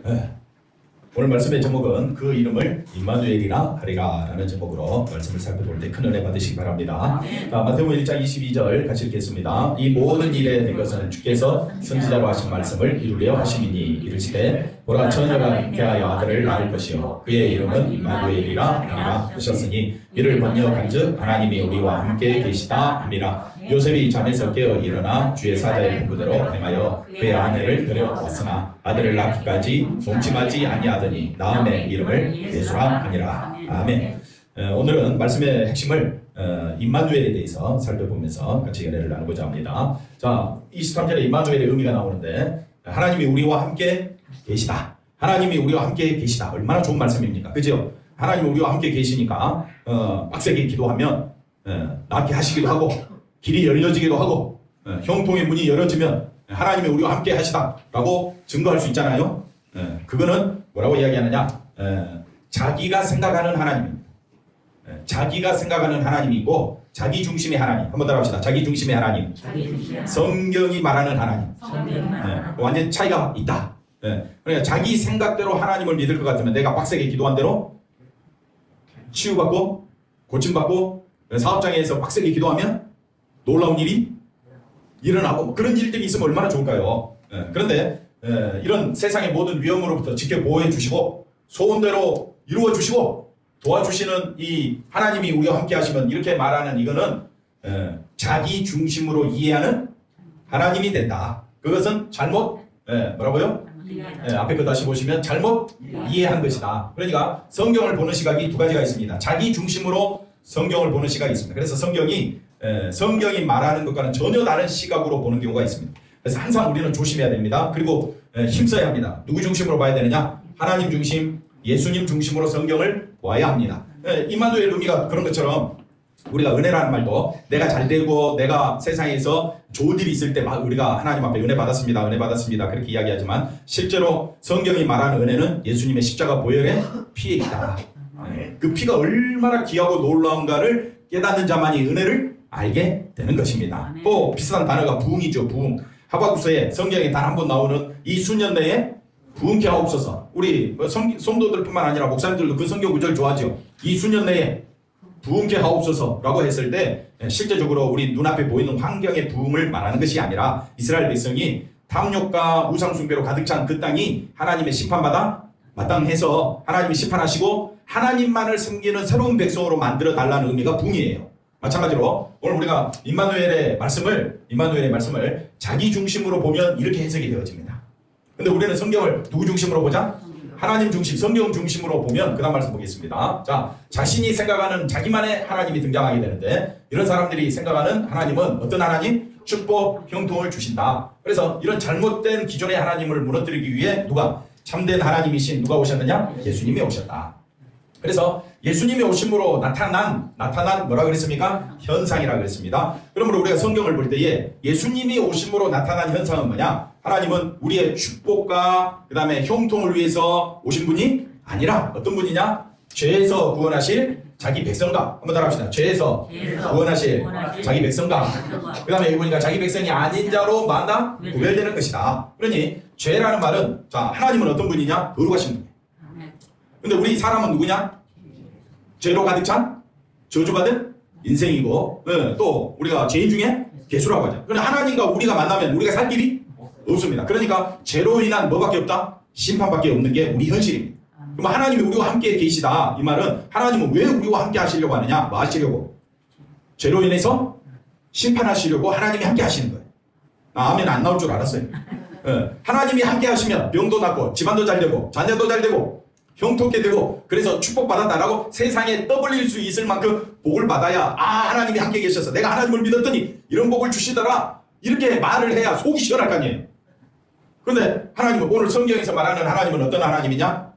네. 오늘 말씀의 제목은 그 이름을 임마누엘이라 하리라 라는 제목으로 말씀을 살펴볼 때 큰 은혜 받으시기 바랍니다. 마태복음 1장 22절 같이 읽겠습니다. 이 모든 일에 된 것은 주께서 선지자로 하신 말씀을 이루려 하심이니 이르시되 보라 처녀가 잉태하여 아들을 낳을 것이요 그의 이름은 임마누엘이라 하리라 하셨으니 이를 번역한즉 하나님이 우리와 함께 계시다 함이라. 요셉이 잠에서 깨어 일어나 주의 사자의 분부대로 행하여 그의 아내를 데려왔으나 아들을 낳기까지 동침하지 아니하더니 낳음의 이름을 예수라 하니라. 아멘. 오늘은 말씀의 핵심을 임마누엘에 대해서 살펴보면서 같이 은혜를 나누고자 합니다. 자, 23절에 임마누엘의 의미가 나오는데 하나님이 우리와 함께 계시다. 하나님이 우리와 함께 계시다. 얼마나 좋은 말씀입니까? 그죠? 하나님이 우리와 함께 계시니까 빡세게 기도하면 낫게 하시기도 하고 길이 열려지기도 하고 형통의 문이 열어지면 하나님이 우리와 함께 하시다 라고 증거할 수 있잖아요. 그거는 뭐라고 이야기하느냐, 자기가 생각하는 하나님입니다. 자기가 생각하는 하나님이고 자기 중심의 하나님. 한번 따라합시다. 자기 중심의 하나님. 성경이 말하는 하나님. 완전 차이가 있다. 그러니까 자기 생각대로 하나님을 믿을 것 같으면 내가 빡세게 기도한 대로 치유받고 고침받고 사업장에서 빡세게 기도하면 놀라운 일이 일어나고 그런 일들이 있으면 얼마나 좋을까요? 그런데 이런 세상의 모든 위험으로부터 지켜 보호해 주시고 소원대로 이루어 주시고 도와주시는 이 하나님이 우리와 함께 하시면 이렇게 말하는 이거는 자기 중심으로 이해하는 하나님이 된다. 그것은 잘못 뭐라고요? 앞에 거 다시 보시면 잘못 이해한 것이다. 그러니까 성경을 보는 시각이 두 가지가 있습니다. 자기 중심으로 성경을 보는 시각이 있습니다. 그래서 성경이 말하는 것과는 전혀 다른 시각으로 보는 경우가 있습니다. 그래서 항상 우리는 조심해야 됩니다. 그리고 힘써야 합니다. 누구 중심으로 봐야 되느냐? 하나님 중심, 예수님 중심으로 성경을 보아야 합니다. 임마누엘 의미가 그런 것처럼 우리가 은혜라는 말도 내가 잘되고 내가 세상에서 좋은 일이 있을 때 막 우리가 하나님 앞에 은혜 받았습니다. 은혜 받았습니다. 그렇게 이야기하지만 실제로 성경이 말하는 은혜는 예수님의 십자가 보혈의 피에 있다. 그 피가 얼마나 귀하고 놀라운가를 깨닫는 자만이 은혜를 알게 되는 것입니다. 또 비슷한 단어가 부흥이죠. 부흥. 하박국서에 성경에 단 한 번 나오는 이 수년 내에 부흥케 하옵소서. 우리 성도들뿐만 아니라 목사님들도 그 성경 구절 좋아하죠. 이 수년 내에 부흥케 하옵소서라고 했을 때 실제적으로 우리 눈앞에 보이는 환경의 부흥을 말하는 것이 아니라 이스라엘 백성이 탐욕과 우상숭배로 가득 찬 그 땅이 하나님의 심판받아 마땅해서 하나님이 심판하시고 하나님만을 섬기는 새로운 백성으로 만들어 달라는 의미가 부흥이에요. 마찬가지로 오늘 우리가 임마누엘의 말씀을 자기 중심으로 보면 이렇게 해석이 되어집니다. 근데 우리는 성경을 누구 중심으로 보자? 하나님 중심, 성경 중심으로 보면 그 다음 말씀 보겠습니다. 자, 자신이 생각하는 자기만의 하나님이 등장하게 되는데 이런 사람들이 생각하는 하나님은 어떤 하나님? 축복, 형통을 주신다. 그래서 이런 잘못된 기존의 하나님을 무너뜨리기 위해 누가? 참된 하나님이신 누가 오셨느냐? 예수님이 오셨다. 그래서 예수님이 오심으로 나타난 뭐라 그랬습니까? 현상이라 그랬습니다. 그러므로 우리가 성경을 볼 때에 예수님이 오심으로 나타난 현상은 뭐냐? 하나님은 우리의 축복과 그 다음에 형통을 위해서 오신 분이 아니라 어떤 분이냐? 죄에서 구원하실 자기 백성과 한번 따라합시다. 죄에서 구원하실 자기 백성과 그 다음에 여기 보니까 자기 백성이 아닌 자로 만나 구별되는 것이다. 그러니 죄라는 말은 자 하나님은 어떤 분이냐? 거룩하신 분이에요. 근데 우리 사람은 누구냐? 죄로 가득 찬 저주받은 인생이고 또 우리가 죄인 중에 개수라고 하죠. 그런데 하나님과 우리가 만나면 우리가 살 길이 없습니다. 그러니까 죄로 인한 뭐밖에 없다? 심판밖에 없는 게 우리 현실입니다. 그럼 하나님이 우리와 함께 계시다. 이 말은 하나님은 왜 우리와 함께 하시려고 하느냐? 뭐 하시려고? 죄로 인해서 심판하시려고 하나님이 함께 하시는 거예요. 아멘 안 나올 줄 알았어요. 하나님이 함께 하시면 병도 낫고 집안도 잘 되고 자녀도 잘 되고 형통케 되고 그래서 축복받았다라고 세상에 떠벌릴 수 있을 만큼 복을 받아야 하나님이 함께 계셔서 내가 하나님을 믿었더니 이런 복을 주시더라 이렇게 말을 해야 속이 시원할 거 아니에요. 그런데 하나님은 오늘 성경에서 말하는 하나님은 어떤 하나님이냐?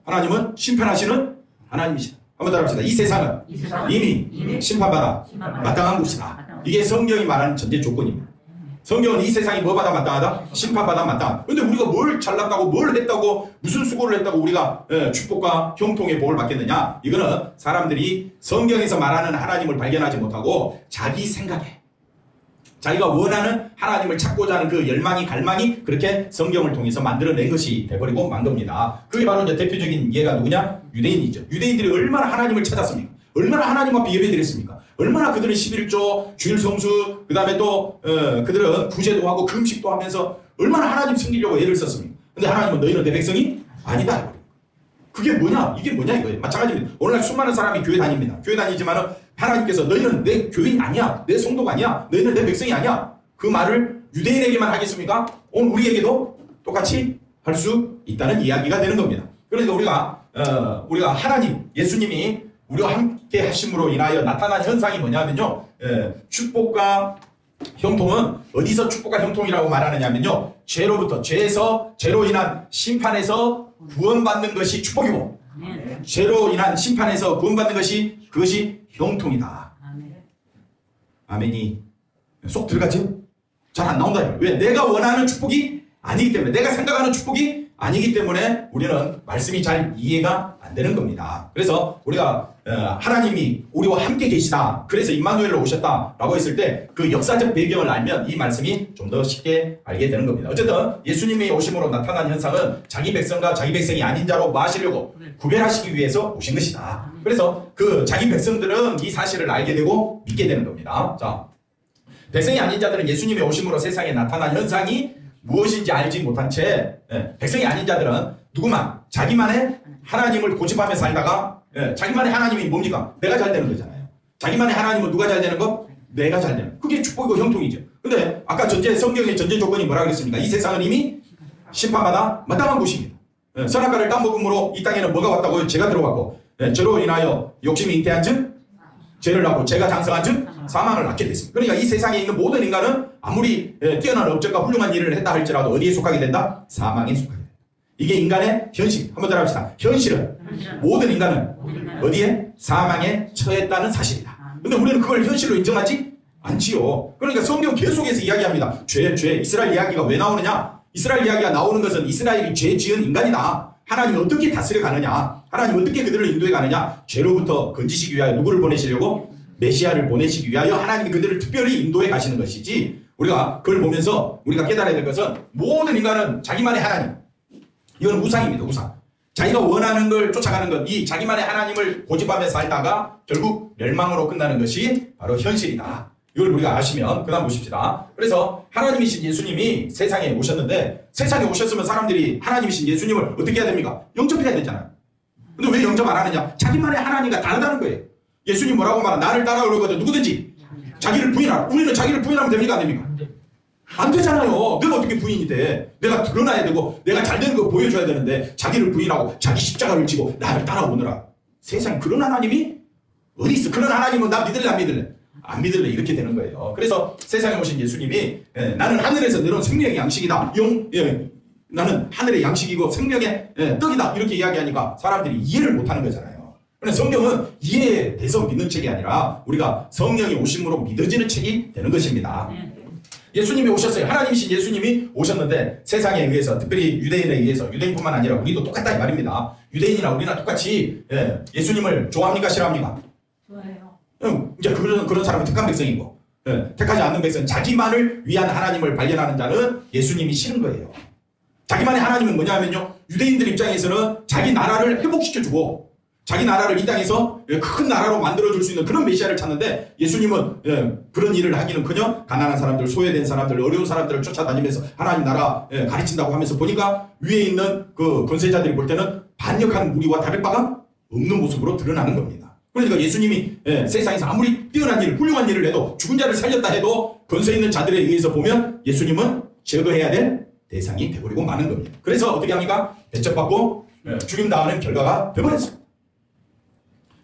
하나님은 심판하시는 하나님이시다. 한번 따라합시다. 이 세상은 이미 심판받아 마땅한 곳이다. 이게 성경이 말하는 전제 조건입니다. 성경은 이 세상이 뭐 받아 마땅하다? 심판받아 마땅하다. 근데 우리가 뭘 잘났다고 뭘 했다고 무슨 수고를 했다고 우리가 축복과 형통의 복을 받겠느냐? 이거는 사람들이 성경에서 말하는 하나님을 발견하지 못하고 자기 생각에 자기가 원하는 하나님을 찾고자 하는 그 열망이 갈망이 그렇게 성경을 통해서 만들어낸 것이 돼버리고 만 겁니다. 그게 바로 이제 대표적인 예가 누구냐? 유대인이죠. 유대인들이 얼마나 하나님을 찾았습니까? 얼마나 하나님 앞에 예배드렸습니까? 얼마나 그들은 11조, 주일 성수, 그 다음에 또 그들은 구제도 하고 금식도 하면서 얼마나 하나님 섬기려고 애를 썼습니까? 근데 하나님은 너희는 내 백성이 아니다. 그게 뭐냐? 이게 뭐냐 이거예요. 마찬가지입니다. 오늘날 수많은 사람이 교회 다닙니다. 교회 다니지만은 하나님께서 너희는 내 교인 아니야. 내 성도가 아니야. 너희는 내 백성이 아니야. 그 말을 유대인에게만 하겠습니까? 오늘 우리에게도 똑같이 할 수 있다는 이야기가 되는 겁니다. 그러니까 우리가 하나님, 예수님이 우리와 함께 하심으로 인하여 나타난 현상이 뭐냐면요. 축복과 형통은 어디서 축복과 형통이라고 말하느냐면요. 죄로 인한 심판에서 구원받는 것이 축복이고 죄로 인한 심판에서 구원받는 것이 그것이 형통이다. 아멘이 쏙 들어갔죠? 잘 안 나온다. 왜? 내가 원하는 축복이 아니기 때문에, 내가 생각하는 축복이 아니기 때문에 우리는 말씀이 잘 이해가 안 되는 겁니다. 그래서 우리가 하나님이 우리와 함께 계시다, 그래서 임마누엘로 오셨다라고 했을 때 그 역사적 배경을 알면 이 말씀이 좀 더 쉽게 알게 되는 겁니다. 어쨌든 예수님의 오심으로 나타난 현상은 자기 백성과 자기 백성이 아닌 자로 마시려고 구별하시기 위해서 오신 것이다. 그래서 그 자기 백성들은 이 사실을 알게 되고 믿게 되는 겁니다. 자, 백성이 아닌 자들은 예수님의 오심으로 세상에 나타난 현상이 무엇인지 알지 못한 채 백성이 아닌 자들은 누구만 자기만의 하나님을 고집하며 살다가 자기만의 하나님이 뭡니까? 내가 잘 되는 거잖아요. 자기만의 하나님은 누가 잘 되는 거? 내가 잘 되는 거. 그게 축복이고 형통이죠. 근데 아까 성경의 전제 조건이 뭐라 그랬습니까? 이 세상은 이미 심판받아 마땅한 곳입니다. 선악과를 따먹음으로 이 땅에는 뭐가 왔다고요? 죄가 들어왔고 죄로 인하여 욕심이 잉태한 즉 죄를 낳고 죄가 장성한 즉 사망을 낳게 됐습니다. 그러니까 이 세상에 있는 모든 인간은 아무리 뛰어난 업적과 훌륭한 일을 했다 할지라도 어디에 속하게 된다? 사망에 속하게 된다. 이게 인간의 현실. 한번 더 합시다. 현실은 모든 인간은 어디에? 사망에 처했다는 사실이다. 근데 우리는 그걸 현실로 인정하지 않지요. 그러니까 성경 계속해서 이야기합니다. 죄. 이스라엘 이야기가 왜 나오느냐? 이스라엘 이야기가 나오는 것은 이스라엘이 죄 지은 인간이다. 하나님이 어떻게 다스려 가느냐? 하나님이 어떻게 그들을 인도해 가느냐? 죄로부터 건지시기 위하여 누구를 보내시려고? 메시아를 보내시기 위하여 하나님이 그들을 특별히 인도해 가시는 것이지, 우리가 그걸 보면서 우리가 깨달아야 될 것은 모든 인간은 자기만의 하나님, 이건 우상입니다. 우상. 자기가 원하는 걸 쫓아가는 것, 이 자기만의 하나님을 고집하며 살다가 결국 멸망으로 끝나는 것이 바로 현실이다. 이걸 우리가 아시면 그 다음 보십시다. 그래서 하나님이신 예수님이 세상에 오셨는데, 세상에 오셨으면 사람들이 하나님이신 예수님을 어떻게 해야 됩니까? 영접해야 되잖아요. 근데 왜 영접 안 하느냐? 자기만의 하나님과 다르다는 거예요. 예수님 뭐라고 말하? 나를 따라오려거든 누구든지 자기를 부인하라. 우리는 자기를 부인하면 됩니까? 안 됩니까? 안 되잖아요. 내가 어떻게 부인이 돼? 내가 드러나야 되고 내가 잘 되는 거 보여줘야 되는데 자기를 부인하고 자기 십자가를 지고 나를 따라오느라. 세상에 그런 하나님이 어디 있어? 그런 하나님은 나 믿을래 안 믿을래? 안 믿을래. 이렇게 되는 거예요. 그래서 세상에 오신 예수님이 나는 하늘에서 내려온 생명의 양식이다. 나는 하늘의 양식이고 생명의 떡이다. 이렇게 이야기하니까 사람들이 이해를 못하는 거잖아요. 그런데 성경은 이해에 대해서 믿는 책이 아니라 우리가 성령이 오심으로 믿어지는 책이 되는 것입니다. 예수님이 오셨어요. 하나님이신 예수님이 오셨는데 세상에 의해서, 특별히 유대인에 의해서, 유대인뿐만 아니라 우리도 똑같다 이 말입니다. 유대인이나 우리나 똑같이 예수님을 좋아합니까? 싫어합니까? 좋아해요. 이제 그런 사람은 택한 백성이고, 택하지 않는 백성은 자기만을 위한 하나님을 발견하는 자는 예수님이 싫은 거예요. 자기만의 하나님은 뭐냐면요, 유대인들 입장에서는 자기 나라를 회복시켜주고 자기 나라를 이 땅에서 큰 나라로 만들어줄 수 있는 그런 메시아를 찾는데, 예수님은 그런 일을 하기는커녕 가난한 사람들, 소외된 사람들, 어려운 사람들을 쫓아다니면서 하나님 나라 가르친다고 하면서 보니까 위에 있는 그 권세자들이 볼 때는 반역하는 무리와 다를 바가 없는 모습으로 드러나는 겁니다. 그러니까 예수님이 세상에서 아무리 뛰어난 일, 훌륭한 일을 해도, 죽은 자를 살렸다 해도 권세 있는 자들에 의해서 보면 예수님은 제거해야 될 대상이 되버리고 마는 겁니다. 그래서 어떻게 합니까? 대접받고 죽임 당하는 결과가 되버렸습니다.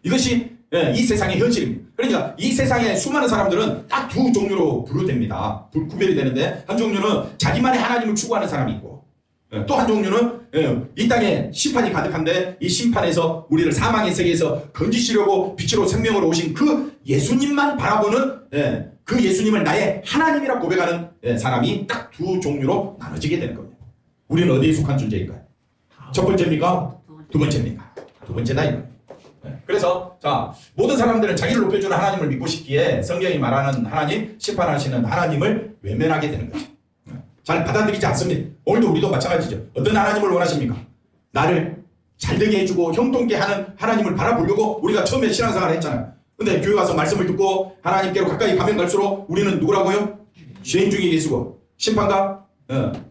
이것이 이 세상의 현실입니다. 그러니까 이 세상의 수많은 사람들은 딱 두 종류로 분류됩니다. 구별이 되는데, 한 종류는 자기만의 하나님을 추구하는 사람이 있고, 또 한 종류는 이 땅에 심판이 가득한데 이 심판에서 우리를 사망의 세계에서 건지시려고 빛으로 생명으로 오신 그 예수님만 바라보는, 그 예수님을 나의 하나님이라 고백하는 사람이 딱 두 종류로 나눠지게 되는 겁니다. 우리는 어디에 속한 존재일까요? 첫 번째입니까? 두 번째입니까? 두 번째다 이거. 그래서 자 모든 사람들은 자기를 높여주는 하나님을 믿고 싶기에 성경이 말하는 하나님, 심판하시는 하나님을 외면하게 되는 거죠. 잘 받아들이지 않습니다. 오늘도 우리도 마찬가지죠. 어떤 하나님을 원하십니까? 나를 잘되게 해주고 형통케 하는 하나님을 바라보려고 우리가 처음에 신앙생활을 했잖아요. 근데 교회 가서 말씀을 듣고 하나님께로 가까이 가면 갈수록 우리는 누구라고요? 죄인 중에 계시고 심판과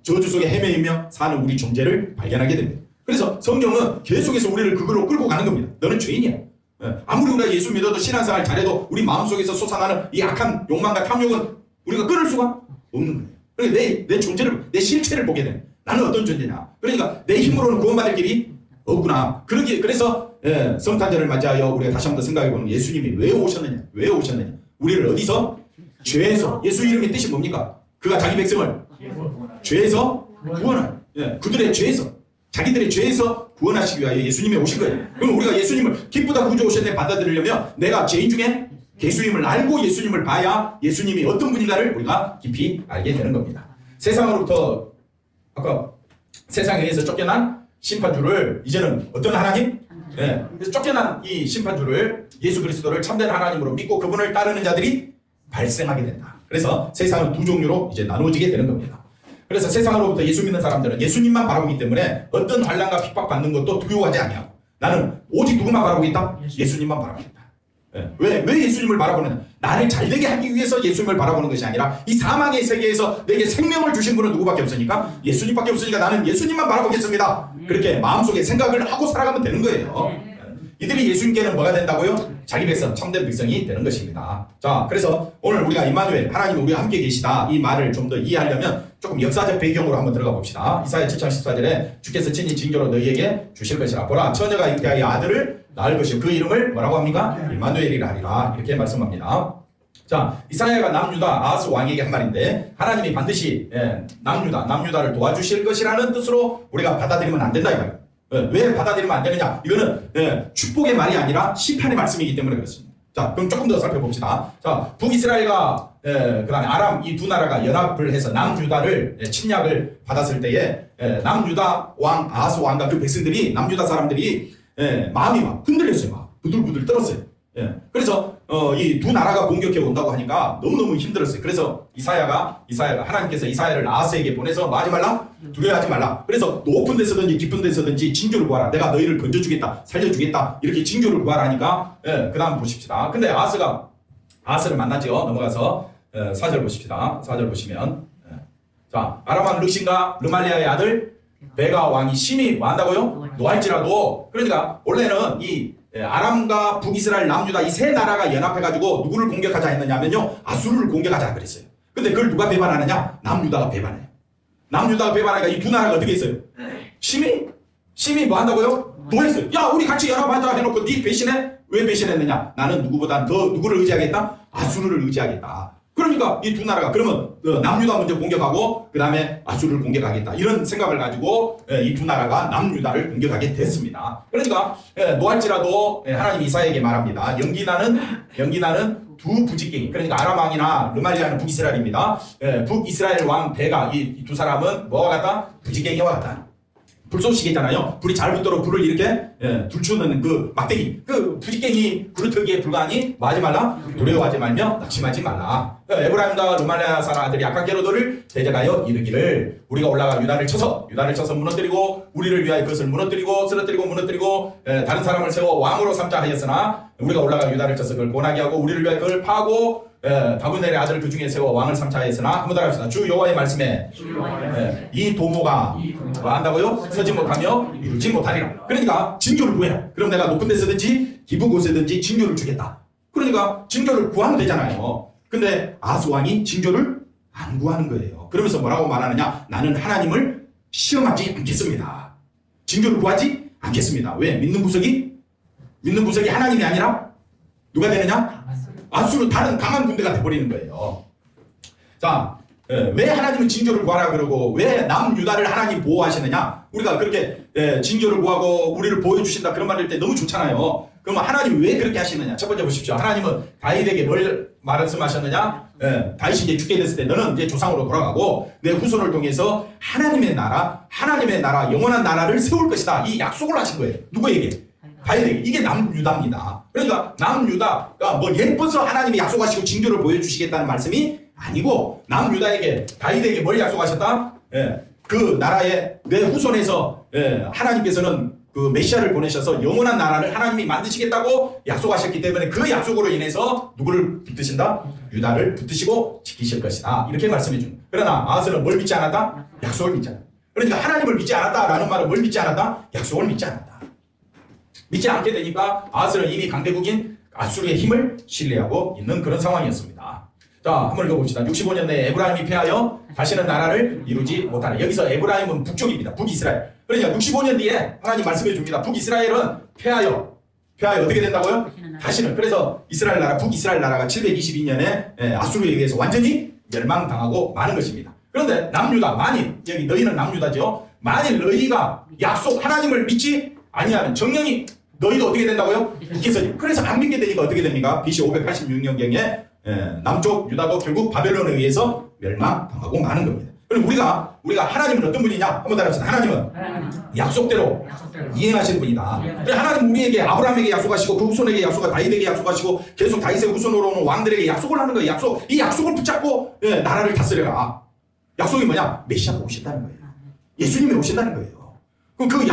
저주 속에 헤매이며 사는 우리 존재를 발견하게 됩니다. 그래서 성경은 계속해서 우리를 그걸로 끌고 가는 겁니다. 너는 죄인이야. 아무리 우리가 예수 믿어도 신앙생활 잘해도 우리 마음속에서 솟아나는 이 악한 욕망과 탐욕은 우리가 끊을 수가 없는 거예요. 그러니까 내 존재를, 내 실체를 보게 되는, 나는 어떤 존재냐. 그러니까 내 힘으로는 구원받을 길이 없구나. 그래서 성탄절을 맞이하여 우리가 다시 한번 생각해보는 예수님이 왜 오셨느냐. 왜 오셨느냐. 우리를 어디서? 죄에서. 예수 이름의 뜻이 뭡니까? 그가 자기 백성을 죄에서 구원하는, 그들의 죄에서, 자기들의 죄에서 구원하시기 위하여 예수님이 오신 거예요. 그럼 우리가 예수님을 기쁘다 구주 오셨네 받아들이려면 내가 죄인 중에 예수님을 알고 예수님을 봐야 예수님이 어떤 분인가를 우리가 깊이 알게 되는 겁니다. 세상으로부터 아까 세상에 의해서 쫓겨난 심판주를 이제는 어떤 하나님? 그래서 쫓겨난 이 심판주를 예수 그리스도를 참된 하나님으로 믿고 그분을 따르는 자들이 발생하게 된다. 그래서 세상은 두 종류로 이제 나누어지게 되는 겁니다. 그래서 세상으로부터 예수 믿는 사람들은 예수님만 바라보기 때문에 어떤 환난과 핍박받는 것도 두려워하지 아니하고 나는 오직 누구만 바라보겠다? 예수님만 바라보겠다. 왜 예수님을 바라보느냐? 나를 잘되게 하기 위해서 예수님을 바라보는 것이 아니라 이 사망의 세계에서 내게 생명을 주신 분은 누구밖에 없으니까 예수님밖에 없으니까 나는 예수님만 바라보겠습니다. 그렇게 마음속에 생각을 하고 살아가면 되는 거예요. 이들이 예수님께는 뭐가 된다고요? 자기 백성, 참된 백성이 되는 것입니다. 자, 그래서 오늘 우리가 임마누엘, 하나님 우리와 함께 계시다 이 말을 좀 더 이해하려면 조금 역사적 배경으로 한번 들어가 봅시다. 이사야 7장 14절에 주께서 친히 징조로 너희에게 주실 것이라. 보라, 처녀가 잉태하여 아들을 낳을 것이요 그 이름을 뭐라고 합니까? 임마누엘이라 하리라. 이렇게 말씀합니다. 자, 이사야가 남유다 아하스 왕에게 한 말인데 하나님이 반드시 남유다를 도와주실 것이라는 뜻으로 우리가 받아들이면 안 된다 이 말이에요. 왜 받아들이면 안 되느냐? 이거는 축복의 말이 아니라 심판의 말씀이기 때문에 그렇습니다. 자, 그럼 조금 더 살펴봅시다. 자, 북이스라엘과 그다음에 아람 이 두 나라가 연합을 해서 남유다를 침략을 받았을 때에 남유다 왕 아하스 왕과 그 백성들이 남유다 사람들이 마음이 막 흔들렸어요. 막 부들부들 떨었어요. 그래서 이 두 나라가 공격해 온다고 하니까 너무너무 힘들었어요. 그래서 이사야가 하나님께서 이사야를 아하스에게 보내서 뭐 하지 말라? 두려워하지 말라. 그래서 높은 데서든지 깊은 데서든지 징조를 구하라. 내가 너희를 건져주겠다. 살려주겠다. 이렇게 징조를 구하라 하니까 그 다음 보십시다. 근데 아하스를 만나죠. 넘어가서 4절 보십시다. 4절 보시면 자, 아람 왕 르신과 르말리아의 아들 베가 왕이 심히 뭐 한다고요? 노할지라도. 그러니까 원래는 이 아람과 북이스라엘 남유다 이 세 나라가 연합해가지고 누구를 공격하자 했느냐면요 아수르를 공격하자 그랬어요. 근데 그걸 누가 배반하느냐? 남유다가 배반해요. 남유다가 배반하니까 이 두 나라가 어떻게 했어요? 심히 뭐 한다고요? 노했어요. 야 우리 같이 연합하자 해놓고 네 배신해? 왜 배신했느냐? 나는 누구보다 더 누구를 의지하겠다? 아수르를 의지하겠다. 그러니까 이 두 나라가 그러면 남유다 먼저 공격하고 그 다음에 아수르를 공격하겠다 이런 생각을 가지고 이 두 나라가 남유다를 공격하게 됐습니다. 그러니까 노할지라도 하나님 이사야에게 말합니다. 연기나는 두 부직갱이, 그러니까 아람 왕이나 르말리아는 북이스라엘입니다. 북이스라엘 왕 베가 이 두 사람은 뭐와 같다? 부직갱이와 같다. 불쏘시개잖아요. 불이 잘 붙도록 불을 이렇게 들추는 그 막대기, 그 부직갱이 그루터기에 불과하니 뭐 하지 말라? 두려워하지 말며 낙심하지 말라. 에브라임과 르말리아 사람 아들이 아카게로도를 대적하여 이르기를 우리가 올라가 유다를 쳐서 무너뜨리고 우리를 위하여 그것을 무너뜨리고 다른 사람을 세워 왕으로 삼자 하였으나 우리가 올라가 유다를 쳐서 그걸 고나게 하고 우리를 위하여 그걸 파고 다브넬의 아들을 그 중에 세워 왕을 삼자 하였으나 한번 더 합시다. 주 여호와의 말씀에 이 도모가 뭐 한다고요? 서지 못하며 이루지 못하리라. 그러니까 징조를 구해라. 그럼 내가 높은 데서든지 깊은 곳에든지 징조를 주겠다. 그러니까 징조를 구하면 되잖아요. 근데 아하스 왕이 징조를 안 구하는 거예요. 그러면서 뭐라고 말하느냐? 나는 하나님을 시험하지 않겠습니다. 징조를 구하지 않겠습니다. 왜? 믿는 부석이 하나님이 아니라 누가 되느냐? 아수르 다른 강한 군대가 돼버리는 거예요. 자, 왜 하나님은 징조를 구하라 그러고 왜 남유다를 하나님 보호하시느냐? 우리가 그렇게 징조를 구하고 우리를 보여주신다 그런 말일 때 너무 좋잖아요. 그러면 하나님이 왜 그렇게 하시느냐? 첫 번째 보십시오. 하나님은 다윗에게 뭘 말씀하셨느냐? 다윗이 이제 죽게 됐을 때 너는 이제 조상으로 돌아가고 내 후손을 통해서 하나님의 나라 영원한 나라를 세울 것이다. 이 약속을 하신 거예요. 누구에게? 다윗에게. 이게 남유다입니다. 그러니까 남유다가 뭐 예뻐서 하나님이 약속하시고 징조를 보여주시겠다는 말씀이 아니고 남유다에게 다윗에게 뭘 약속하셨다? 예, 그 나라의 내 후손에서 하나님께서는 그 메시아를 보내셔서 영원한 나라를 하나님이 만드시겠다고 약속하셨기 때문에 그 약속으로 인해서 누구를 붙드신다? 유다를 붙드시고 지키실 것이다. 이렇게 말씀해 줍니다. 그러나 아하스는 뭘 믿지 않았다? 약속을 믿지 않았다. 그러니까 하나님을 믿지 않았다라는 말은 뭘 믿지 않았다? 약속을 믿지 않았다. 믿지 않게 되니까 아하스는 이미 강대국인 아수르의 힘을 신뢰하고 있는 그런 상황이었습니다. 자, 한번 읽어봅시다. 65년 내에 에브라임이 패하여 다시는 나라를 이루지 못하는. 여기서 에브라임은 북쪽입니다. 북이스라엘. 그러니까 65년 뒤에 하나님 말씀해 줍니다. 북이스라엘은 패하여 어떻게 된다고요? 다시는. 그래서 이스라엘 나라, 북이스라엘 나라가 722년에 아수르에 의해서 완전히 멸망당하고 마는 것입니다. 그런데 남유다, 만일 여기 너희는 남유다죠. 만일 너희가 약속 하나님을 믿지 아니하면 정령이 너희도 어떻게 된다고요? 북에서. 그래서 안 믿게 되니까 어떻게 됩니까? BC 586년경에 남쪽 유다가 결국 바벨론에 의해서 멸망당하고 마는 겁니다. 그럼 우리가 하나님은 어떤 분이냐? 한번 따라합시다. 하나님은 약속대로 이행하시는 분이다. 하나님 우리에게 아브라함에게 약속하시고 그 후손에게 약속하고 다윗에게 약속하시고 계속 다윗의 후손으로 오는 왕들에게 약속을 하는 거예요. 이 약속을 붙잡고 나라를 다스려라. 약속이 뭐냐? 메시아가 오신다는 거예요. 예수님이 오신다는 거예요. 그럼 그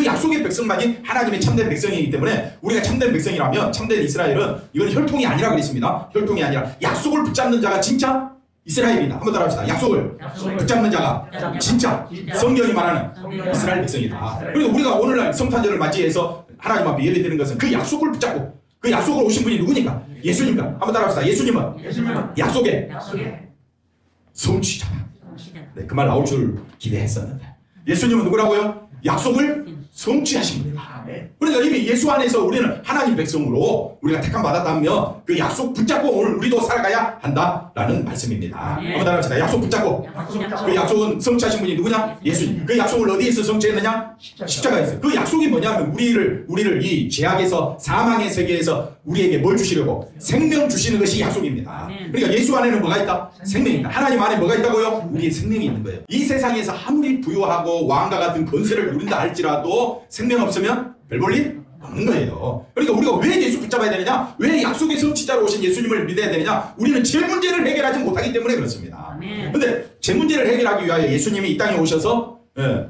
약속의 백성만이 하나님의 참된 백성이기 때문에 우리가 참된 백성이라면 참된 이스라엘은 이건 혈통이 아니라 그랬습니다. 혈통이 아니라 약속을 붙잡는 자가 진짜 이스라엘이다. 한번 따라합시다. 약속을 붙잡는 자가 진짜 성경이 말하는 이스라엘 백성이다. 그리고 우리가 오늘날 성탄절을 맞이해서 하나님 앞에 예배드리는 것은 그 약속을 붙잡고 그 약속을 오신 분이 누구니까? 예수님입니다. 한번 따라합시다. 예수님은 약속의 성취자다. 네, 그 말 나올 줄 기대했었는데 예수님은 누구라고요? 약속을 성취하신 분이다. 그러니까 이미 예수 안에서 우리는 하나님 백성으로 우리가 택함 받았다면 그 약속 붙잡고 오늘 우리도 살아가야 한다라는 말씀입니다. 한번 따라합시다. 약속 붙잡고. 그 약속은 성취하신 분이 누구냐? 예수님. 그 약속을 어디에서 성취했느냐? 십자가에서. 그 약속이 뭐냐면 우리를 이 죄악에서 사망의 세계에서 우리에게 뭘 주시려고? 생명 주시는 것이 약속입니다. 그러니까 예수 안에는 뭐가 있다? 생명이 있다. 하나님 안에 뭐가 있다고요? 우리의 생명이 있는 거예요. 이 세상에서 아무리 부유하고 왕과 같은 권세를 누린다 할지라도 생명 없으면 별 볼 일 없는 거예요. 그러니까 우리가 왜 예수 붙잡아야 되느냐? 왜 약속의 성취자로 오신 예수님을 믿어야 되느냐? 우리는 제 문제를 해결하지 못하기 때문에 그렇습니다. 그런데 제 문제를 해결하기 위하여 예수님이 이 땅에 오셔서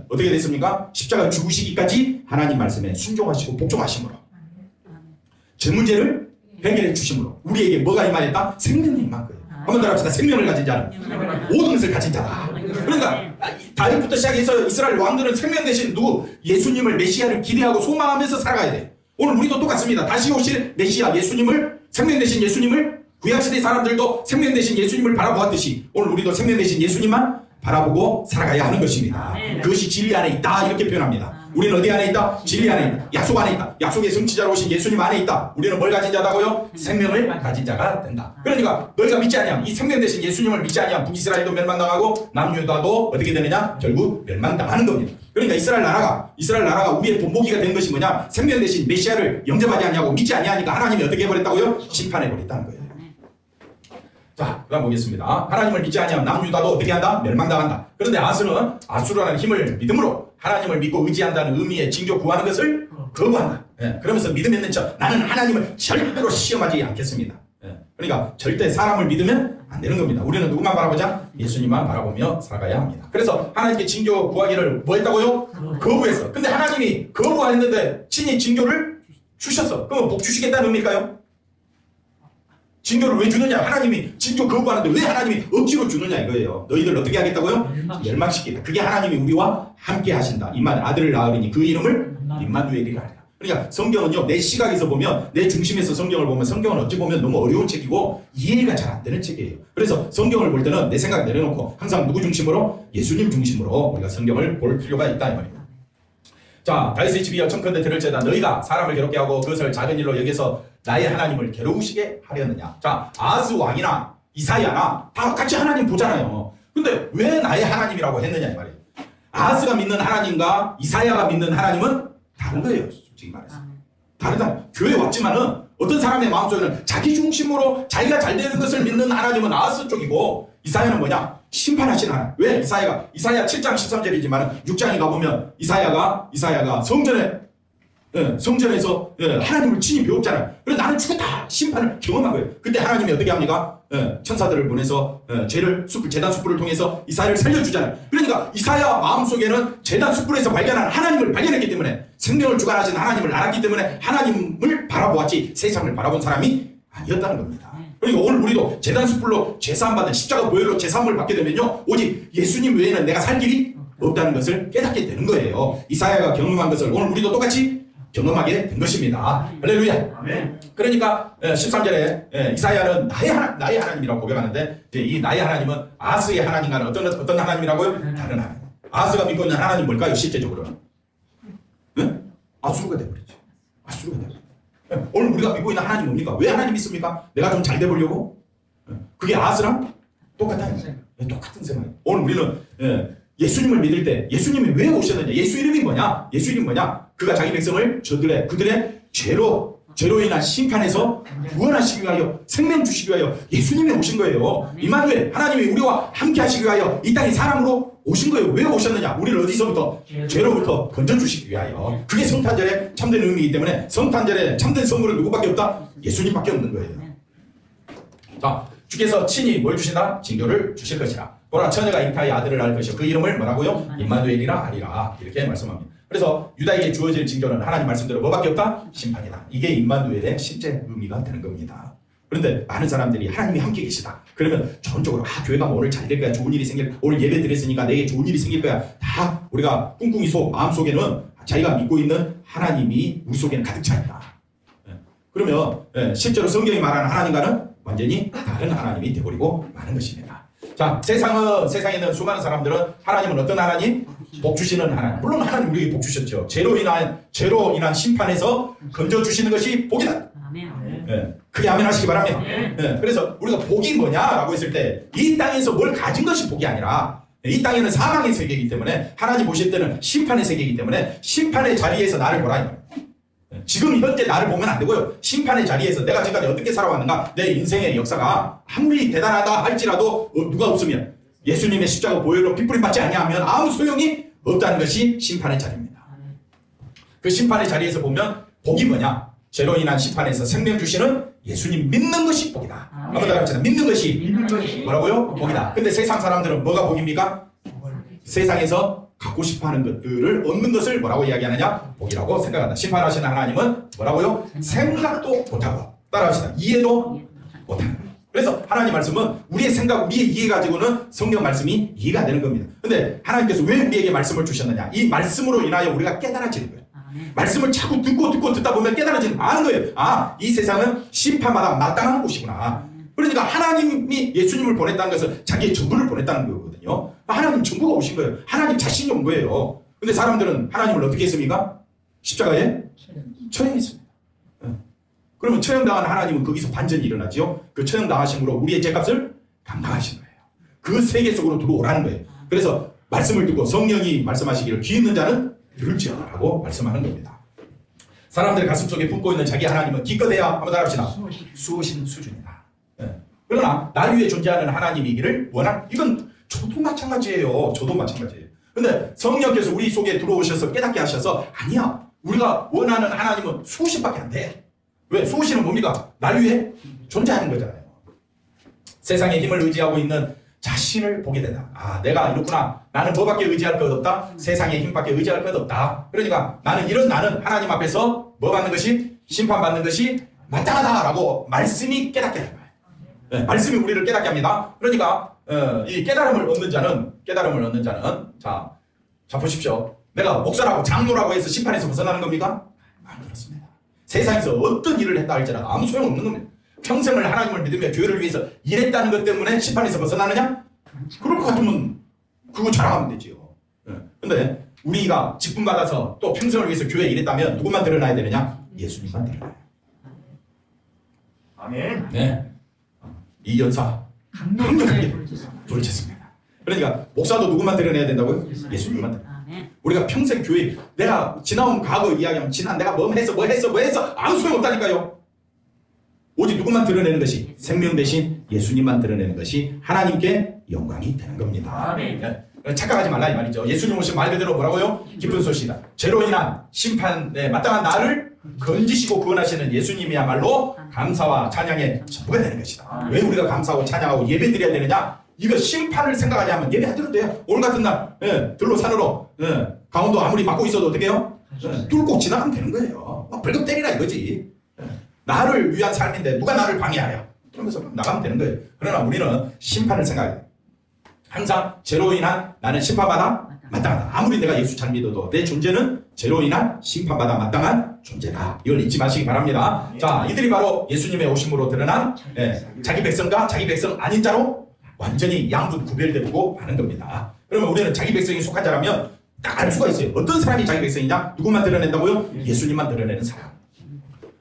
어떻게 됐습니까? 십자가 죽으시기까지 하나님 말씀에 순종하시고 복종하심으로 제 문제를 해결해 주심으로 우리에게 뭐가 임하였다? 생명이 임한 거예요. 한번 따라합시다. 생명을 가진 자는 모든 것을 가진 자다. 그러니까 다윗부터 시작해서 이스라엘 왕들은 생명 대신 누구? 예수님을 메시아를 기대하고 소망하면서 살아가야 돼. 오늘 우리도 똑같습니다. 다시 오실 메시아 예수님을 생명 대신 예수님을 구약시대 사람들도 생명 대신 예수님을 바라보았듯이 오늘 우리도 생명 대신 예수님만 바라보고 살아가야 하는 것입니다. 그것이 진리 안에 있다 이렇게 표현합니다. 우리는 어디 안에 있다? 진리 안에 있다. 약속 안에 있다. 약속의 성취자로 오신 예수님 안에 있다. 우리는 뭘 가진 자다고요? 생명을 가진 자가 된다. 그러니까 너희가 믿지 아니하면 이 생명 대신 예수님을 믿지 아니하면 북이스라엘도 멸망당하고 남유다도 어떻게 되느냐? 결국 멸망당하는 겁니다. 그러니까 이스라엘 나라가 우리의 본보기가 된 것이 뭐냐? 생명 대신 메시아를 영접하지 아니하고 믿지 아니하니까 하나님이 어떻게 해버렸다고요? 심판해버렸다는 거예요. 자, 그 다음 보겠습니다. 하나님을 믿지 아니하면 남유다도 어떻게 한다? 멸망당한다. 그런데 아수르는 아수르라는 힘을 믿음으로 하나님을 믿고 의지한다는 의미의 징조 구하는 것을 거부한다. 그러면서 믿음 있는 척 나는 하나님을 절대로 시험하지 않겠습니다. 그러니까 절대 사람을 믿으면 안 되는 겁니다. 우리는 누구만 바라보자? 예수님만 바라보며 살아가야 합니다. 그래서 하나님께 징조 구하기를 뭐 했다고요? 거부했어. 근데 하나님이 거부했는데 친히 징조를 주셨어. 그러면 복 주시겠다는 의미일까요? 징조를 왜 주느냐? 하나님이 징조 거부하는데 왜 하나님이 억지로 주느냐 이거예요. 너희들 어떻게 하겠다고요? 멸망시키겠다. 그게 하나님이 우리와 함께 하신다. 아들을 낳으리니 그 이름을 임마누엘이라 하리라. 그러니까 성경은요, 내 시각에서 보면, 내 중심에서 성경을 보면 성경은 어찌 보면 너무 어려운 책이고 이해가 잘 안 되는 책이에요. 그래서 성경을 볼 때는 내 생각 내려놓고 항상 누구 중심으로? 예수님 중심으로 우리가 성경을 볼 필요가 있다 이 말입니다. 자, 다윗의 집이여 청컨대 들을지어다 너희가 사람을 괴롭게 하고 그것을 작은 일로 여기서 나의 하나님을 괴로우시게 하려느냐. 자, 아하스 왕이나 이사야나 다 같이 하나님 보잖아요. 근데 왜 나의 하나님이라고 했느냐 이 말이에요. 아하스가 믿는 하나님과 이사야가 믿는 하나님은 다른 거예요. 솔직히 말해서 다르다. 교회 왔지만은 어떤 사람의 마음속에는 자기 중심으로 자기가 잘 되는 것을 믿는 하나님은 아하스 쪽이고 이사야는 뭐냐? 심판하시는 하나님. 왜? 이사야 7장 13절이지만 6장에 가보면 이사야가 성전에 성전에서 하나님을 친히 배웠잖아요. 그래서 나는 죽었다 심판을 경험한 거예요. 그때 하나님이 어떻게 합니까? 천사들을 보내서 제단 숯불을 통해서 이사야를 살려주잖아요. 그러니까 이사야 마음속에는 제단 숯불에서 발견한 하나님을 발견했기 때문에, 생명을 주관하신 하나님을 알았기 때문에 하나님을 바라보았지 세상을 바라본 사람이 아니었다는 겁니다. 그러니까 오늘 우리도 제단 숯불로 제사함받은 십자가 보혈로 제사함을 받게 되면요, 오직 예수님 외에는 내가 살 길이 없다는 것을 깨닫게 되는 거예요. 이사야가 경험한 것을 오늘 우리도 똑같이 경험하게 된 것입니다. 할렐루야. 아멘. 그러니까 13절에 이사야는 나의 하나님이라고 고백하는데, 이 나의 하나님은 아스의 하나님과는 어떤 하나님이라고요? 다른 하나님. 아스가 믿고 있는 하나님 뭘까요? 실제적으로는 아수르가 되어버렸죠. 아수르가 되어버렸죠. 오늘 우리가 믿고 있는 하나님 뭡니까? 왜 하나님 믿습니까? 내가 좀 잘 돼보려고? 그게 아스랑 똑같아요. 똑같은 생각이에요. 오늘 우리는 예수님을 믿을 때 예수님이 왜 오셨느냐? 예수 이름이 뭐냐? 예수 이름이 뭐냐? 그가 자기 백성을 그들의 죄로 인한 심판에서 구원하시기 위하여, 생명 주시기 위하여 예수님이 오신 거예요. 임마누엘, 하나님이 우리와 함께 하시기 위하여 이 땅에 사람으로 오신 거예요. 왜 오셨느냐? 우리를 어디서부터? 죄로부터 건져주시기 위하여. 그게 성탄절의 참된 의미이기 때문에 성탄절에 참된 선물은 누구밖에 없다? 예수님밖에 없는 거예요. 자, 주께서 친히 뭘 주신다? 징조를 주실 것이라. 보라, 처녀가 잉타의 아들을 낳을 것이요 그 이름을 뭐라고요? 임마누엘이라 하리라. 이렇게 말씀합니다. 그래서 유다에게 주어질 징조는 하나님 말씀대로 뭐밖에 없다? 심판이다. 이게 임마누엘의 실제 의미가 되는 겁니다. 그런데 많은 사람들이 하나님이 함께 계시다. 그러면 전적으로 교회가 오늘 잘 될 거야. 좋은 일이 생길, 오늘 예배 드렸으니까 내게 좋은 일이 생길 거야. 다 우리가 꿍꿍이 마음속에는 자기가 믿고 있는 하나님이 우리 속에는 가득 차 있다. 그러면 실제로 성경이 말하는 하나님과는 완전히 다른 하나님이 되어버리고 마는 것입니다. 자, 세상에 있는 수많은 사람들은 하나님은 어떤 하나님? 복 주시는 하나님. 물론 하나님 우리에게 복 주셨죠. 죄로 인한 심판에서 건져주시는 것이 복이다. 아멘. 크게 아멘 하시기 바랍니다. 그래서 우리가 복이 뭐냐라고 했을 때, 이 땅에서 뭘 가진 것이 복이 아니라, 이 땅에는 사망의 세계이기 때문에, 하나님 보실 때는 심판의 세계이기 때문에 심판의 자리에서 나를 보라. 지금 현재 나를 보면 안 되고요. 심판의 자리에서 내가 지금까지 어떻게 살아왔는가, 내 인생의 역사가 아무리 대단하다 할지라도 누가 없으면, 예수님의 십자가 보혈로 핏부림 받지 아니하면 아무 소용이 없다는 것이 심판의 자리입니다. 그 심판의 자리에서 보면 복이 뭐냐? 죄로 인한 심판에서 생명 주시는 예수님 믿는 것이 복이다. 한번 더 합시다. 믿는 것이 뭐라고요? 복이다. 근데 세상 사람들은 뭐가 복입니까? 세상에서 갖고 싶어하는 것들을 얻는 것을 뭐라고 이야기하느냐? 복이라고 생각한다. 심판하시는 하나님은 뭐라고요? 생각도 못하고, 따라합시다. 이해도 못하는 거예요. 그래서 하나님 말씀은 우리의 생각, 우리의 이해 가지고는 성경 말씀이 이해가 안 되는 겁니다. 근데 하나님께서 왜 우리에게 말씀을 주셨느냐? 이 말씀으로 인하여 우리가 깨달아지는 거예요. 말씀을 자꾸 듣고 듣다 보면 깨달아지는, 아는 거예요. 이 세상은 심판마다 마땅한 곳이구나. 그러니까 하나님이 예수님을 보냈다는 것은 자기의 전부를 보냈다는 거거든요. 하나님 전부가 오신 거예요. 하나님 자신이 온 거예요. 근데 사람들은 하나님을 어떻게 했습니까? 십자가에 처형했습니다. 그러면 처형당한 하나님은 거기서 반전이 일어나죠. 그 처형당하심으로 우리의 죄값을 감당하신 거예요. 그 세계 속으로 들어오라는 거예요. 그래서 말씀을 듣고 성령이 말씀하시기를 귀 있는 자는 들을지어라고 말씀하는 겁니다. 사람들 가슴속에 품고 있는 자기 하나님은 기껏해야 한번 따라합시다. 수호신 수준이다. 그러나 날 위해 존재하는 하나님이기를 원하는, 이건 저도 마찬가지예요. 저도 마찬가지예요. 근데 성령께서 우리 속에 들어오셔서 깨닫게 하셔서, 아니야, 우리가 원하는 하나님은 수호신밖에 안 돼. 왜? 수호신은 뭡니까? 날 위해 존재하는 거잖아요. 세상의 힘을 의지하고 있는 자신을 보게 된다. 내가 이렇구나. 나는 뭐밖에 의지할 것 없다. 세상의 힘밖에 의지할 것 없다. 그러니까 나는 하나님 앞에서 뭐 받는 것이? 심판받는 것이 마땅하다라고 말씀이 깨닫게 하는 거예요. 말씀이 우리를 깨닫게 합니다. 그러니까 이 깨달음을 얻는 자는 자 보십시오. 내가 목사라고 장로라고 해서 심판에서 벗어나는 겁니까? 안 그렇습니다. 세상에서 어떤 일을 했다 할지라도 아무 소용없는 겁니다. 평생을 하나님을 믿으며 교회를 위해서 일했다는 것 때문에 심판에서 벗어나느냐? 그럴 것 같으면 그거 자랑하면 되지요. 근데 우리가 직분 받아서 또 평생을 위해서 교회에 일했다면 누구만 드러나야 되느냐? 예수님만 드러나요. 아멘. 네. 이 연사 강력하게 돌쳤습니다. 그러니까 목사도 누구만 드러내야 된다고요? 예수님만 드러나요. 우리가 평생 교회, 내가 지나온 과거 이야기하면 내가 뭐 했어 아무 소용없다니까요. 오직 누구만 드러내는 것이, 생명 대신 예수님만 드러내는 것이 하나님께 영광이 되는 겁니다. 아멘. 착각하지 말라 이 말이죠. 예수님 오신 말 그대로 뭐라고요? 기쁜 소식이다. 죄로 인한 심판에 마땅한 나를 건지시고 구원하시는 예수님이야말로 감사와 찬양의 전부가 되는 것이다. 왜 우리가 감사하고 찬양하고 예배 드려야 되느냐? 이거 심판을 생각하지 않으면 예배 안 드려도 돼요. 오늘 같은 날 들로 산으로 강원도 아무리 막고 있어도 어떻게 해요? 뚫고 지나가면 되는 거예요. 벌금 때리라 이거지. 나를 위한 삶인데 누가 나를 방해하려? 그러면서 나가면 되는 거예요. 그러나 우리는 심판을 생각해야 돼. 항상 죄로 인한 나는 심판받아 마땅하다. 아무리 내가 예수 잘 믿어도 내 존재는 죄로 인한 심판받아 마땅한 존재다. 이걸 잊지 마시기 바랍니다. 자, 이들이 바로 예수님의 오심으로 드러난 자기 백성과 자기 백성 아닌 자로 완전히 양분 구별되고 마는 겁니다. 그러면 우리는 자기 백성이 속한 자라면 딱 알 수가 있어요. 어떤 사람이 자기 백성이냐? 누구만 드러낸다고요? 예수님만 드러내는 사람.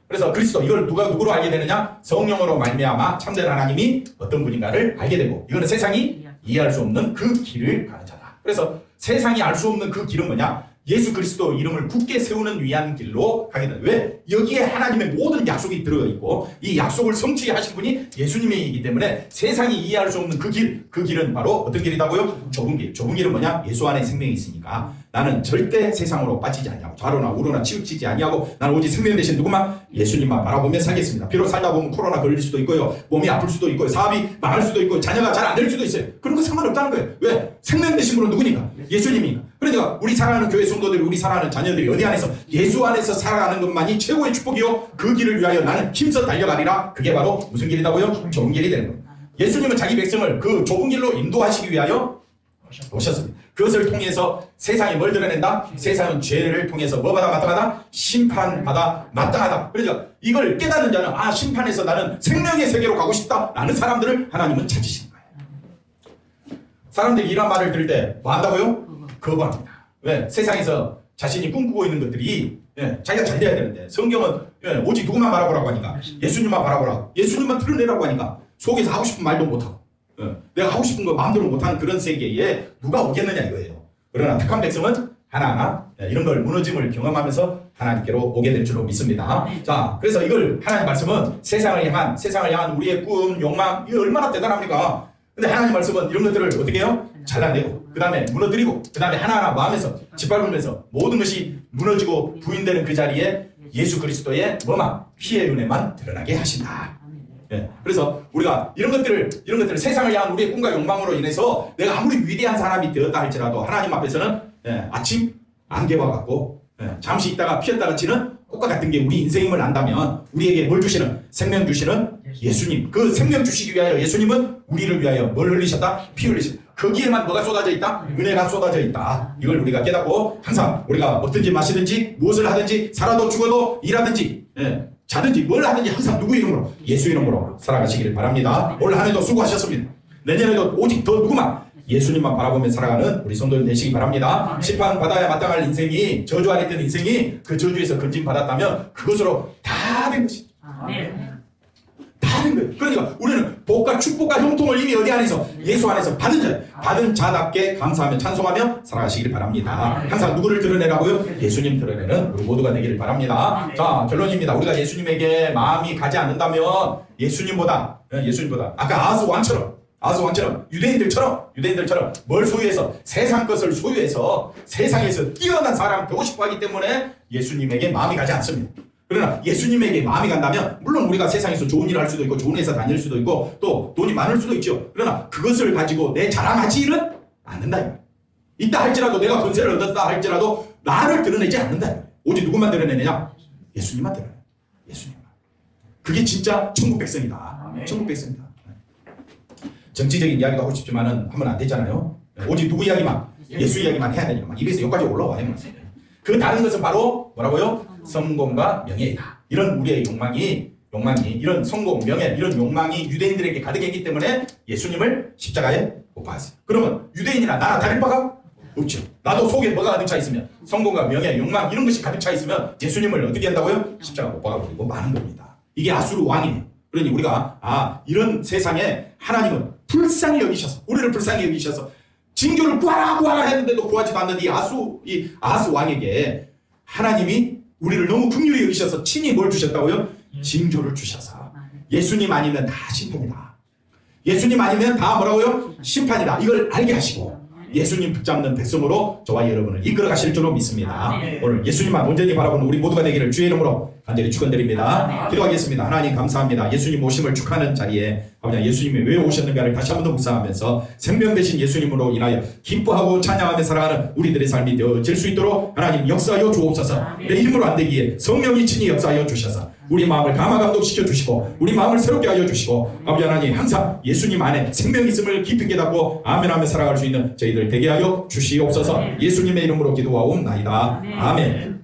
그래서 그리스도 이걸 누구로 알게 되느냐? 성령으로 말미암아 참된 하나님이 어떤 분인가를 알게 되고, 이거는 세상이 이해할 수 없는 그 길을 가는 자다. 그래서 세상이 알 수 없는 그 길은 뭐냐? 예수 그리스도 이름을 굳게 세우는 위한 길로 가게 된다. 왜? 여기에 하나님의 모든 약속이 들어있고 이 약속을 성취하신 분이 예수님이기 때문에 세상이 이해할 수 없는 그 길은 바로 어떤 길이라고요? 좁은 길. 좁은 길은 뭐냐? 예수 안에 생명이 있으니까 나는 절대 세상으로 빠지지 아니하고 좌로나 우로나 치우치지 아니하고 나는 오직 생명 대신 누구만? 예수님만 바라보며 살겠습니다. 비록 살다 보면 코로나 걸릴 수도 있고요. 몸이 아플 수도 있고요. 사업이 망할 수도 있고 자녀가 잘 안 될 수도 있어요. 그런 거 상관없다는 거예요. 왜? 생명 대신 분은 누구니까? 예수님이니까. 그러니까 우리 사랑하는 교회 성도들이, 우리 사랑하는 자녀들이 어디 안에서? 예수 안에서 살아가는 것만이 최고의 축복이요. 그 길을 위하여 나는 힘써 달려가리라. 그게 바로 무슨 길이라고요? 좁은 길이 되는 거예요. 예수님은 자기 백성을 그 좁은 길로 인도하시기 위하여 오셨습니다. 그것을 통해서 세상에 뭘 드러낸다? 세상은 죄를 통해서 뭐 받아 마땅하다? 심판받아 마땅하다. 그러니까 이걸 깨닫는 자는 심판에서 나는 생명의 세계로 가고 싶다 라는 사람들을 하나님은 찾으시는 거예요. 사람들이 이런 말을 들을 때 뭐 한다고요? 거부합니다. 왜? 세상에서 자신이 꿈꾸고 있는 것들이 자기가 잘 돼야 되는데 성경은 오직 누구만 바라보라고 하니까 예수님만 바라보라. 예수님만 드러내라고 하니까 속에서 하고 싶은 말도 못하고 내가 하고 싶은 거 마음대로 못하는 그런 세계에 누가 오겠느냐 이거예요. 그러나 택한 백성은 하나하나 이런 걸 무너짐을 경험하면서 하나님께로 오게 될 줄로 믿습니다. 자, 그래서 이걸 하나님 말씀은 세상을 향한 우리의 꿈, 욕망, 이거 얼마나 대단합니까? 근데 하나님 말씀은 이런 것들을 어떻게 해요? 잘라내고 그 다음에 무너뜨리고 그 다음에 하나하나 마음에서 짓밟으면서 모든 것이 무너지고 부인되는 그 자리에 예수 그리스도의 피의 은혜만 드러나게 하신다. 그래서 우리가 이런 것들을 세상을 향한 우리의 꿈과 욕망으로 인해서 내가 아무리 위대한 사람이 되었다 할지라도 하나님 앞에서는 아침 안개와 같고 잠시 있다가 피었다가 치는 꽃과 같은 게 우리 인생임을 안다면 우리에게 뭘 주시는? 생명 주시는 예수님. 그 생명 주시기 위하여 예수님은 우리를 위하여 뭘 흘리셨다? 피 흘리셨다. 거기에만 뭐가 쏟아져 있다? 은혜가 쏟아져 있다. 이걸 우리가 깨닫고 항상 우리가 먹든지 마시든지 무엇을 하든지 살아도 죽어도 일하든지 자든지 뭘 하든지 항상 누구 이름으로? 예수 이름으로 살아가시기를 바랍니다. 올 한 해도 수고하셨습니다. 내년에도 오직 더 누구만? 예수님만 바라보며 살아가는 우리 성도들 되시기 바랍니다. 심판받아야 마땅할 인생이, 저주 안에 있던 인생이 그 저주에서 건진받았다면 그것으로 다 된 것이죠. 다 된 거예요. 그러니까 우리는 복과 축복과 형통을 이미 어디 안에서? 예수 안에서 받은 자, 받은 자답게 감사하며 찬송하며 살아가시기를 바랍니다. 항상 누구를 드러내라고요? 예수님 드러내는 우리 모두가 되기를 바랍니다. 자, 결론입니다. 우리가 예수님에게 마음이 가지 않는다면 예수님보다 아까 아하스 왕처럼 유대인들처럼 뭘 소유해서 세상 것을 소유해서 세상에서 뛰어난 사람 되고 싶어 하기 때문에 예수님에게 마음이 가지 않습니다. 그러나 예수님에게 마음이 간다면 물론 우리가 세상에서 좋은 일을 할 수도 있고 좋은 회사 다닐 수도 있고 또 돈이 많을 수도 있죠. 그러나 그것을 가지고 내 자랑하지는 않는다. 있다 할지라도 내가 권세를 얻었다 할지라도 나를 드러내지 않는다. 오직 누구만 드러내느냐? 예수님만 드러내. 예수님만. 그게 진짜 천국 백성이다. 천국 백성이다. 정치적인 이야기도 하고 싶지만은 하면 안 되잖아요. 오직 누구 이야기만? 예수 이야기만 해야 되니까 입에서 여기까지 올라와요. 그 다른 것은 바로 뭐라고요? 성공과 명예이다. 이런 우리의 욕망이 이런 성공, 명예, 이런 욕망이 유대인들에게 가득했기 때문에 예수님을 십자가에 못 박았어요. 그러면 유대인이나 나나 다를 바가 없죠. 나도 속에 뭐가 가득 차 있으면 성공과 명예, 욕망 이런 것이 가득 차 있으면 예수님을 어떻게 한다고요? 십자가 못 박아버리고 마는 겁니다. 이게 아수르 왕이에요. 그러니 우리가 이런 세상에 하나님은 불쌍히 여기셔서 우리를 불쌍히 여기셔서 징조를 구하라 했는데도 구하지도 않는 이 아하스 왕에게 하나님이 우리를 너무 긍휼히 여기셔서 친히 뭘 주셨다고요? 징조를 주셔서 예수님 아니면 다 심판이다. 예수님 아니면 다 뭐라고요? 심판이다. 이걸 알게 하시고 예수님 붙잡는 백성으로 저와 여러분을 이끌어 가실 줄로 믿습니다. 아멘. 오늘 예수님만 온전히 바라보는 우리 모두가 되기를 주의 이름으로 간절히 축원드립니다. 아멘. 기도하겠습니다. 하나님 감사합니다. 예수님 오심을 축하하는 자리에 아버지 예수님이 왜 오셨는가를 다시 한 번 더 묵상하면서 생명 되신 예수님으로 인하여 기뻐하고 찬양하며 살아가는 우리들의 삶이 되어질 수 있도록 하나님 역사하여 주옵소서. 내 힘으로 안 되기에 성령이 친히 역사하여 주셔서 우리 마음을 감화감독시켜 주시고 우리 마음을 새롭게 하여 주시고 아버지 하나님 항상 예수님 안에 생명이 있음을 깊이 깨닫고 아멘하며 살아갈 수 있는 저희들 되게 하여 주시옵소서. 예수님의 이름으로 기도하옵나이다. 아멘.